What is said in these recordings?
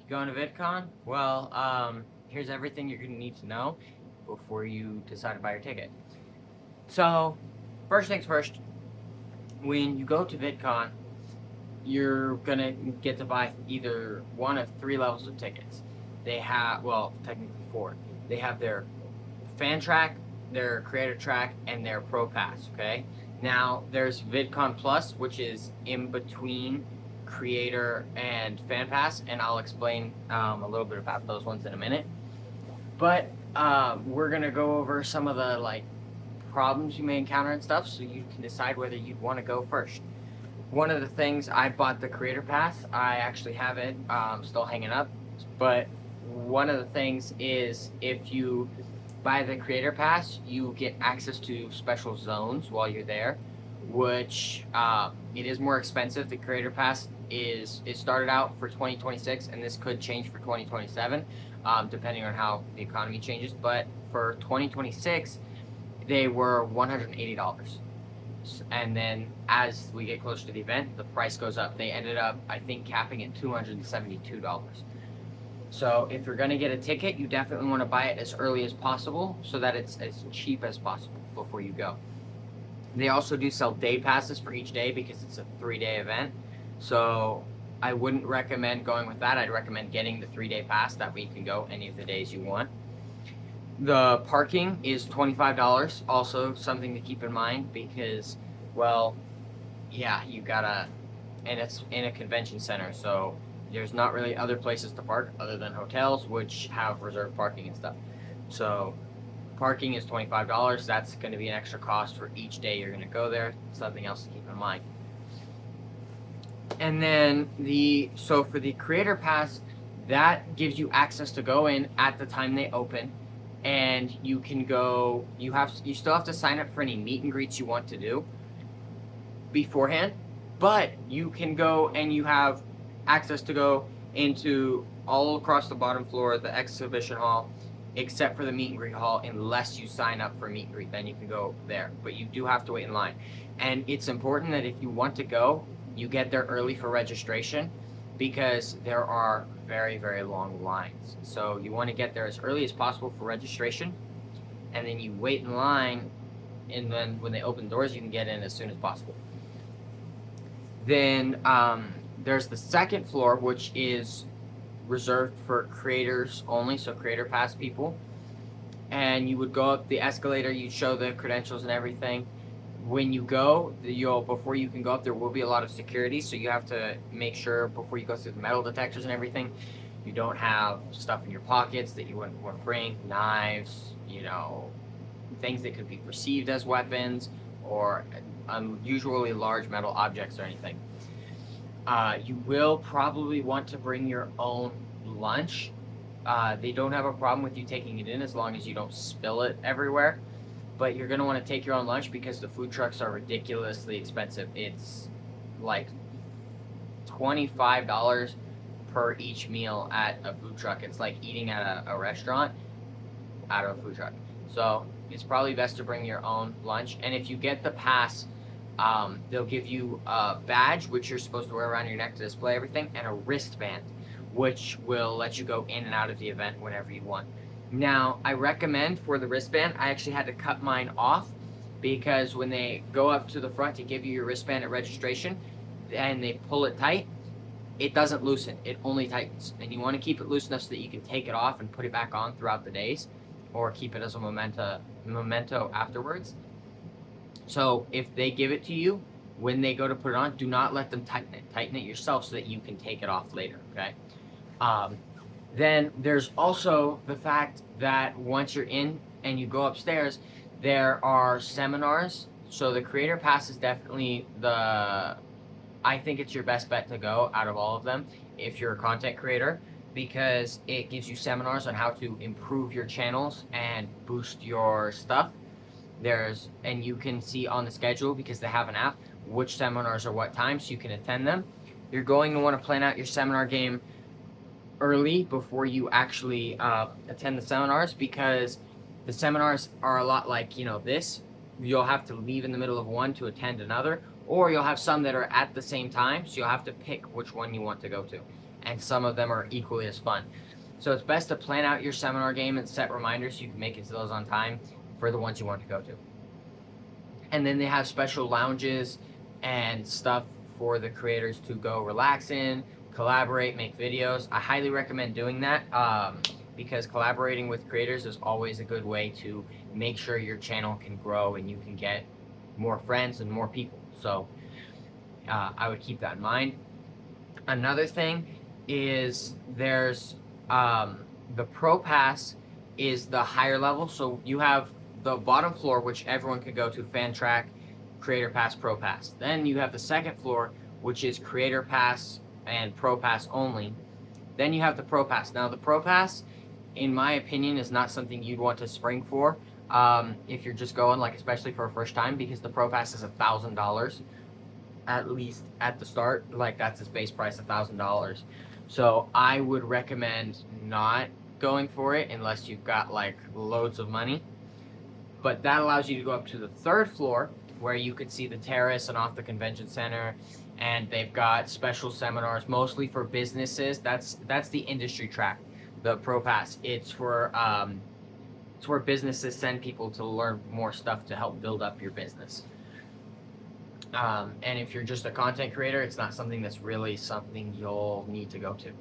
Going to VidCon? Well, here's everything you're going to need to know before you decide to buy your ticket. So, first things first, when you go to VidCon, you're going to get to buy either one of three levels of tickets. They have, well, technically four. They have their fan track, their creator track, and their pro pass, okay? Now, there's VidCon Plus, which is in between creator and fan pass, and I'll explain a little bit about those ones in a minute. But we're gonna go over some of the problems you may encounter and stuff, so you can decide whether you'd want to go first. One of the things, I bought the creator pass. I actually have it still hanging up, but one of the things is if you buy the creator pass, you get access to special zones while you're there, which it is more expensive. The creator pass it started out for 2026, and this could change for 2027, depending on how the economy changes. But for 2026, they were $180. And then as we get closer to the event, the price goes up. They ended up, I think, capping at $272. So if you're going to get a ticket, you definitely want to buy it as early as possible so that it's as cheap as possible before you go. They also do sell day passes for each day because it's a 3-day event. So I wouldn't recommend going with that. I'd recommend getting the 3-day pass. That way you can go any of the days you want. The parking is $25. Also something to keep in mind because, well, yeah, you gotta, and it's in a convention center, so there's not really other places to park other than hotels, which have reserved parking and stuff. So parking is $25. That's going to be an extra cost for each day you're going to go there. Something else to keep in mind. And then so for the creator pass, that gives you access to go in at the time they open, and you can go. You still have to sign up for any meet and greets you want to do beforehand, but you can go and you have access to go into all across the bottom floor of the exhibition hall, except for the meet and greet hall, unless you sign up for meet and greet. Then you can go there, but you do have to wait in line. And it's important that if you want to go, you get there early for registration because there are very, very long lines. So you want to get there as early as possible for registration, and then you wait in line, and then when they open doors, you can get in as soon as possible. Then there's the second floor, which is reserved for creators only, so creator pass people. And you would go up the escalator, you'd show the credentials and everything. When you go, before you can go up, there will be a lot of security, so you have to make sure before you go through the metal detectors and everything, you don't have stuff in your pockets that you wouldn't want to bring, knives, things that could be perceived as weapons, or unusually large metal objects or anything. You will probably want to bring your own lunch. They don't have a problem with you taking it in as long as you don't spill it everywhere. But you're going to want to take your own lunch because the food trucks are ridiculously expensive. It's like $25 per each meal at a food truck. It's like eating at a restaurant out of a food truck. So it's probably best to bring your own lunch. And if you get the pass, they'll give you a badge, which you're supposed to wear around your neck to display everything, and a wristband, which will let you go in and out of the event whenever you want. Now, I recommend for the wristband, I actually had to cut mine off because when they go up to the front to give you your wristband at registration and they pull it tight, it doesn't loosen. It only tightens. And you want to keep it loose enough so that you can take it off and put it back on throughout the days, or keep it as a memento afterwards. So if they give it to you, when they go to put it on, do not let them tighten it. Tighten it yourself so that you can take it off later, okay? Then there's also the fact that once you're in and you go upstairs, there are seminars. So the creator pass is definitely I think it's your best bet to go out of all of them if you're a content creator, because it gives you seminars on how to improve your channels and boost your stuff. And you can see on the schedule, because they have an app, which seminars are what time, so you can attend them. You're going to want to plan out your seminar game early before you actually attend the seminars, because the seminars are a lot like this. You'll have to leave in the middle of one to attend another, or you'll have some that are at the same time, so you'll have to pick which one you want to go to. and some of them are equally as fun. So it's best to plan out your seminar game and set reminders so you can make it to those on time for the ones you want to go to. And then they have special lounges and stuff for the creators to go relax in, collaborate, make videos. I highly recommend doing that because collaborating with creators is always a good way to make sure your channel can grow and you can get more friends and more people. So I would keep that in mind. Another thing is there's the Pro Pass is the higher level. So you have the bottom floor, which everyone can go to, Fan Track, Creator Pass, Pro Pass. Then you have the second floor, which is Creator Pass and Pro Pass only. Then you have the Pro Pass. Now the Pro Pass, in my opinion, is not something you'd want to spring for if you're just going, like, especially for a first time, because the Pro Pass is $1,000 at least at the start. Like, that's its base price, $1,000. So I would recommend not going for it unless you've got like loads of money. But that allows you to go up to the third floor where you could see the terrace and off the convention center, and they've got special seminars mostly for businesses. That's the industry track, the Pro Pass. It's where businesses send people to learn more stuff to help build up your business. And if you're just a content creator, it's not something that's really something you'll need to go to.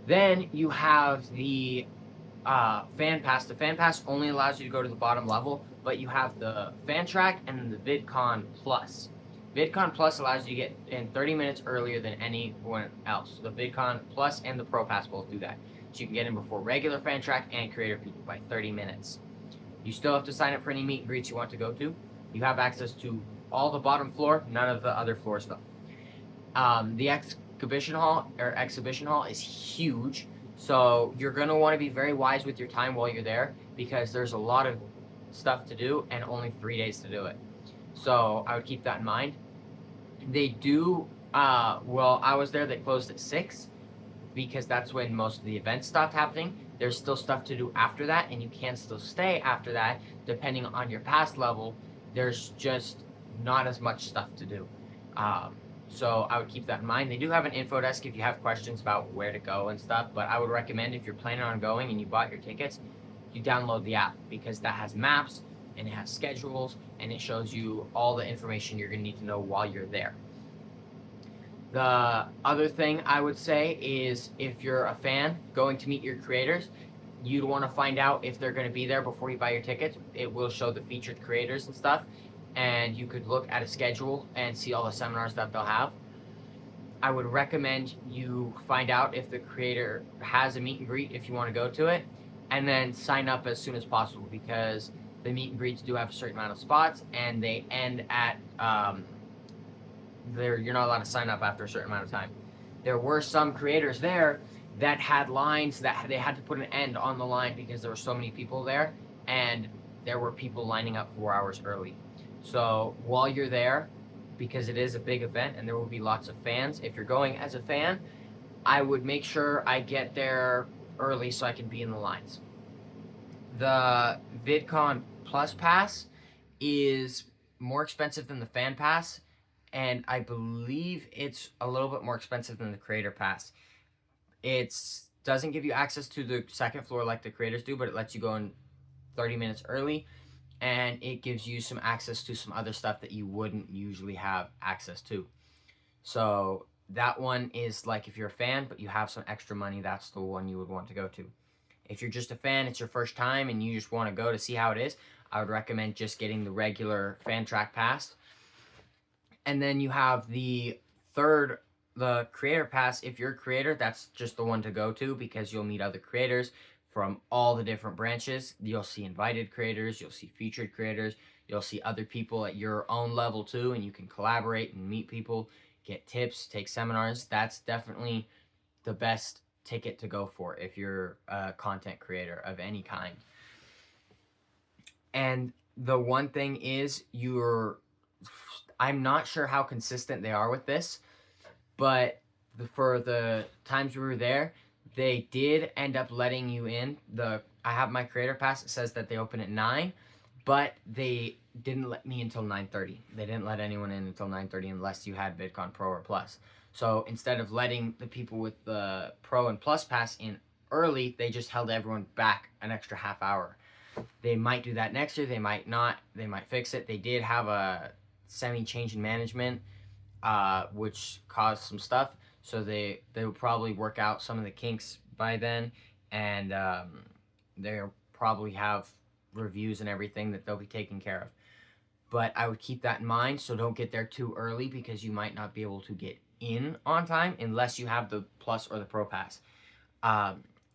Then you have the Fan Pass. The Fan Pass only allows you to go to the bottom level, but you have the Fan Track and the VidCon Plus. VidCon Plus allows you to get in 30 minutes earlier than anyone else. The VidCon Plus and the Pro Pass both do that. So you can get in before regular Fan Track and creator people by 30 minutes. You still have to sign up for any meet and greets you want to go to. You have access to all the bottom floor, none of the other floor stuff. The exhibition hall is huge, so you're going to want to be very wise with your time while you're there because there's a lot of stuff to do and only 3 days to do it. So I would keep that in mind. They do, well, I was there, they closed at 6 because that's when most of the events stopped happening. There's still stuff to do after that, and you can still stay after that depending on your pass level. There's just not as much stuff to do. So I would keep that in mind. They do have an info desk if you have questions about where to go and stuff, but I would recommend if you're planning on going and you bought your tickets, you download the app because that has maps and it has schedules and it shows you all the information you're going to need to know while you're there. The other thing I would say is if you're a fan going to meet your creators, you'd want to find out if they're going to be there before you buy your tickets. It will show the featured creators and stuff, and you could look at a schedule and see all the seminars that they'll have. I would recommend you find out if the creator has a meet and greet if you want to go to it, and then sign up as soon as possible because the meet and greets do have a certain amount of spots and they end at you're not allowed to sign up after a certain amount of time. There were some creators there that had lines that they had to put an end on the line because there were so many people there, and there were people lining up 4 hours early. So while you're there, because it is a big event and there will be lots of fans, if you're going as a fan, I would make sure I get there early so I can be in the lines. The VidCon Plus Pass is more expensive than the Fan Pass, and I believe it's a little bit more expensive than the Creator Pass. It doesn't give you access to the second floor like the creators do, but it lets you go in 30 minutes early, and it gives you some access to some other stuff that you wouldn't usually have access to. So that one is like if you're a fan but you have some extra money, that's the one you would want to go to. If you're just a fan, it's your first time and you just want to go to see how it is, I would recommend just getting the regular Fan Track Pass. And then you have the Creator Pass. If you're a creator, that's just the one to go to because you'll meet other creators from all the different branches. You'll see invited creators, you'll see featured creators, you'll see other people at your own level too, and you can collaborate and meet people, get tips, take seminars. That's definitely the best ticket to go for if you're a content creator of any kind. And the one thing is I'm not sure how consistent they are with this, but for the times we were there, they did end up letting you in. I have my Creator Pass. It says that they open at 9, but they didn't let me until 9:30. They didn't let anyone in until 9:30 unless you had VidCon Pro or Plus. So instead of letting the people with the Pro and Plus Pass in early, they just held everyone back an extra half hour. They might do that next year. They might not. They might fix it. They did have a semi-change in management, which caused some stuff. So they will probably work out some of the kinks by then, and they'll probably have reviews and everything that they'll be taking care of. But I would keep that in mind, so don't get there too early because you might not be able to get in on time unless you have the Plus or the Pro Pass.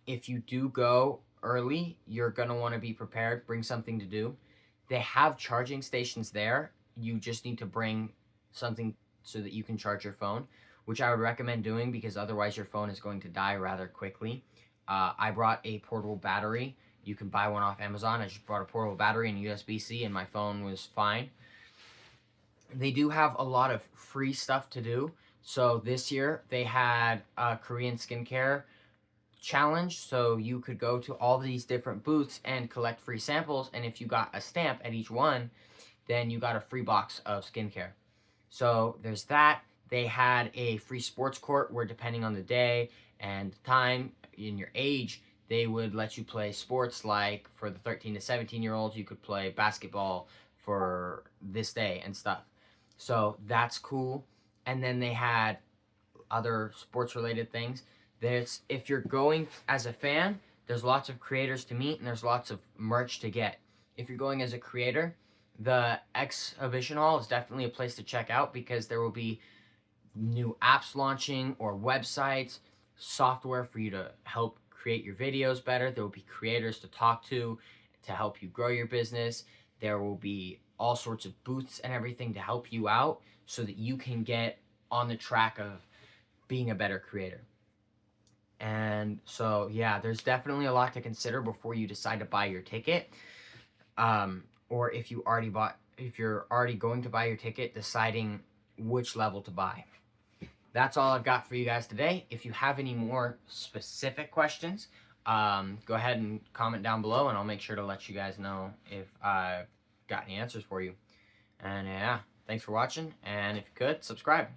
If you do go early, you're going to want to be prepared. Bring something to do. They have charging stations there. You just need to bring something so that you can charge your phone, which I would recommend doing because otherwise your phone is going to die rather quickly. I brought a portable battery. You can buy one off Amazon. I just brought a portable battery and USB-C, and my phone was fine. They do have a lot of free stuff to do. So this year they had a Korean skincare challenge. So you could go to all these different booths and collect free samples. And if you got a stamp at each one, then you got a free box of skincare. So there's that. They had a free sports court where, depending on the day and the time and your age, they would let you play sports. Like for the 13 to 17-year-olds, you could play basketball for this day and stuff. So that's cool. And then they had other sports-related things. If you're going as a fan, there's lots of creators to meet and there's lots of merch to get. If you're going as a creator, the exhibition hall is definitely a place to check out because there will be new apps launching or websites, software for you to help create your videos better. There will be creators to talk to help you grow your business. There will be all sorts of booths and everything to help you out so that you can get on the track of being a better creator. And so, yeah, there's definitely a lot to consider before you decide to buy your ticket. Or if you're already going to buy your ticket, deciding which level to buy. That's all I've got for you guys today. If you have any more specific questions, go ahead and comment down below, and I'll make sure to let you guys know if I've got any answers for you. And yeah, thanks for watching, and if you could, subscribe.